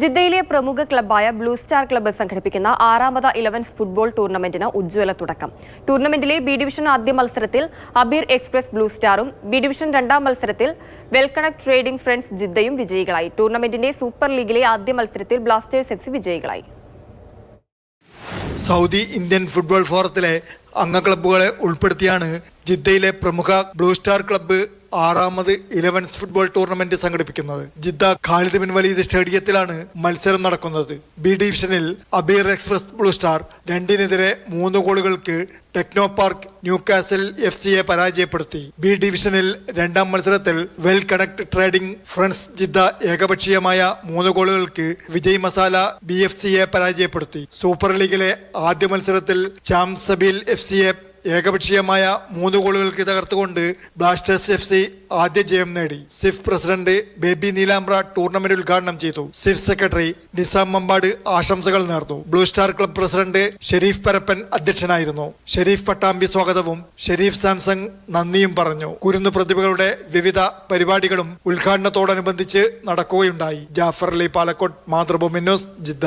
ജിദ്ദയിലെ പ്രമുഖ ക്ലബ്ബായ ബ്ലൂ സ്റ്റാർ ക്ലബ്ബ് സംഘടിപ്പിക്കുന്ന 6ാമത് 11സ് ഫുട്ബോൾ ടൂർണമെന്റിന് ഉജ്ജ്വല തുടക്കം. ടൂർണമെന്റിലെ ബി ഡിവിഷൻ ആദ്യ മത്സരത്തിൽ അബീർ എക്സ്പ്രസ് ബ്ലൂ സ്റ്റാറും ബി ഡിവിഷൻ രണ്ടാം മത്സരത്തിൽ വെൽകണക്ട് ട്രേഡിംഗ് ഫ്രണ്ട്സ് ജിദ്ദയും വിജയികളായി. ടൂർണമെന്റിന്റെ സൂപ്പർ ലീഗിലെ ആദ്യ മത്സരത്തിൽ ബ്ലാസ്റ്റേഴ്സ് FC വിജയികളായി. സൗദി ഇന്ത്യൻ ഫുട്ബോൾ ഫോറത്തിലെ അംഗ ക്ലബ്ബുകളെ ഉൾപ്പെടുത്തിയാണ് ജിദ്ദയിലെ പ്രമുഖ ബ്ലൂ സ്റ്റാർ ക്ലബ്ബ് 6ാമത് 11സ് ഫുട്ബോൾ ടൂർണമെന്റ് സംഘടിപ്പിക്കുന്നത്. ജിദ്ദ ഖാലിദ് ബിൻ വലീദ് സ്റ്റേഡിയത്തിലാണ് മത്സരം നടക്കുന്നത്. ബി ഡിവിഷനിൽ അബീർ എക്സ്പ്രസ് ബ്ലൂ സ്റ്റാർ 2-നെതിരെ 3 ഗോളുകൾക്ക് ടെക്നോ പാർക്ക് ന്യൂകാസൽ FCയെ പരാജയപ്പെടുത്തി. ബി ഡിവിഷനിൽ രണ്ടാം മത്സരത്തിൽ well connect trading friends Jeddah ഏകപക്ഷീയമായ 3 ഗോളുകൾക്ക് വിജയ് മസാല BFCയെ പരാജയപ്പെടുത്തി. സൂപ്പർ ലീഗിലെ ആദ്യ മത്സരത്തിൽ ചാംസബീൽ FCയെ ഏകപക്ഷീയമായ 3 ഗോളുകൾക്ക് തകർത്തുകൊണ്ട് ബ്ലാസ്റ്റേഴ്സ് FC ആദ്യ ജയം നേടി. സിഫ് പ്രസിഡന്റ് ബേബി നീലാംബ്ര ടൂർണമെന്റ് ഉദ്ഘാടനം ചെയ്തു. സിഫ് സെക്രട്ടറി നിസാം മമ്പാട് ആശംസകൾ നേർന്നു. Blue star club president Sherif Parappan അധ്യക്ഷനായിരുന്നു. ഷെരീഫ് പട്ടാമ്പി സ്വാഗതവും ഷെരീഫ് സാംസങ് നന്ദിയും പറഞ്ഞു. കുരുന്നു പ്രതിഭകളുടെ വിവിധ പരിപാടികളും ഉദ്ഘാടനത്തോടനുബന്ധിച്ച് നടക്കുകയുണ്ടായി. Jafar Ali Palakkode, Mathrubhumi news, Jeddah.